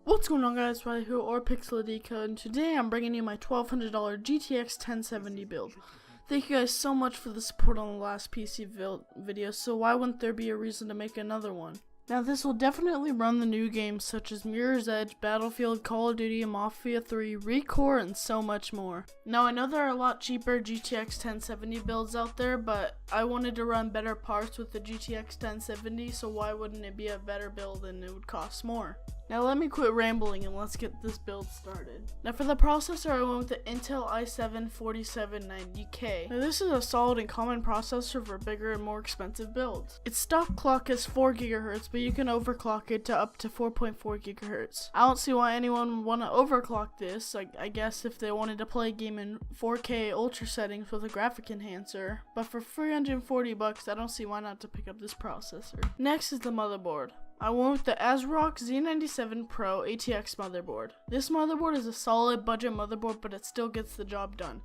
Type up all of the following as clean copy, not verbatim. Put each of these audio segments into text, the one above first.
What's going on, guys? Riley here, or Pixl Decode, and today I'm bringing you my $1,200 GTX 1070 build. Thank you guys so much for the support on the last PC video, so why wouldn't there be a reason to make another one? Now this will definitely run the new games such as Mirror's Edge, Battlefield, Call of Duty, Mafia 3, Recore, and so much more. Now I know there are a lot cheaper GTX 1070 builds out there, but I wanted to run better parts with the GTX 1070, so why wouldn't it be a better build and it would cost more? Now let me quit rambling and let's get this build started. Now for the processor, I went with the Intel i7-4790K. Now this is a solid and common processor for bigger and more expensive builds. Its stock clock is 4 GHz, but you can overclock it to up to 4.4 GHz. I don't see why anyone would want to overclock this. I guess if they wanted to play a game in 4K ultra settings with a graphic enhancer, but for $340 I don't see why not to pick up this processor. Next is the motherboard. I went with the ASRock Z97 Pro ATX motherboard. This motherboard is a solid budget motherboard, but it still gets the job done.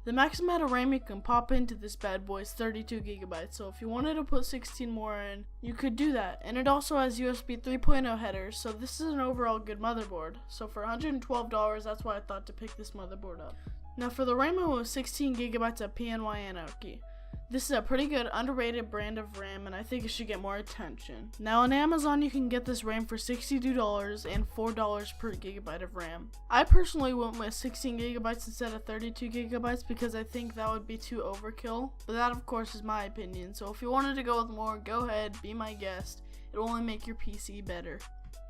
The max amount of RAM you can pop into this bad boy is 32 GB, so if you wanted to put 16 more in, you could do that. And it also has USB 3.0 headers, so this is an overall good motherboard. So for $112, that's why I thought to pick this motherboard up. Now for the RAM, I went with 16 GB of PNY Anarchy. This is a pretty good underrated brand of RAM, and I think it should get more attention. Now on Amazon you can get this RAM for $62 and $4 per gigabyte of RAM. I personally went with 16 GB instead of 32 GB because I think that would be too overkill, but that of course is my opinion, so if you wanted to go with more, go ahead, be my guest. It will only make your PC better.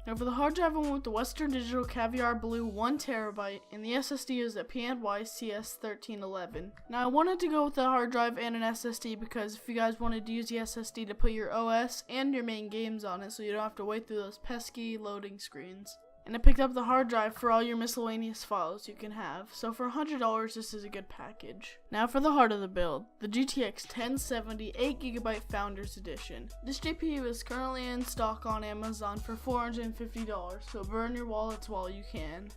Now for the hard drive, I went with the Western Digital Caviar Blue 1TB, and the SSD is a PNY CS1311. Now I wanted to go with the hard drive and an SSD because if you guys wanted to use the SSD to put your OS and your main games on it so you don't have to wait through those pesky loading screens. And I picked up the hard drive for all your miscellaneous files you can have, so for $100 this is a good package. Now for the heart of the build, the GTX 1070 8GB Founders Edition. This GPU is currently in stock on Amazon for $450, so burn your wallets while you can.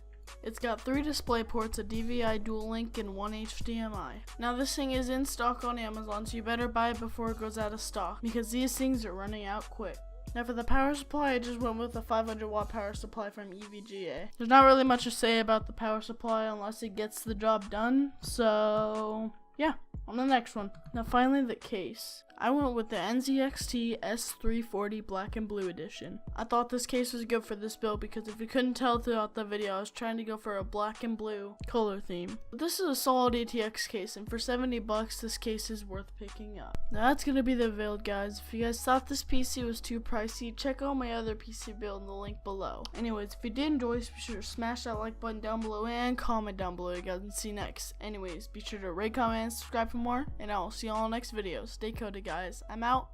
It's got 3 display ports, a DVI dual link, and 1 HDMI. Now this thing is in stock on Amazon, so you better buy it before it goes out of stock, because these things are running out quick. Now for the power supply, I just went with a 500 watt power supply from EVGA. There's not really much to say about the power supply unless it gets the job done, so yeah, on the next one. Now finally the case. I went with the NZXT S340 Black and Blue Edition. I thought this case was good for this build because if you couldn't tell throughout the video, I was trying to go for a black and blue color theme. But this is a solid ATX case, and for $70 this case is worth picking up. Now that's gonna be the build, guys. If you guys thought this PC was too pricey, check out my other PC build in the link below. Anyways, if you did enjoy this, be sure to smash that like button down below and comment down below, you guys, and see you next. Anyways, be sure to rate, comment, and subscribe for more, and I will see you all in the next video. Stay coded, guys. I'm out.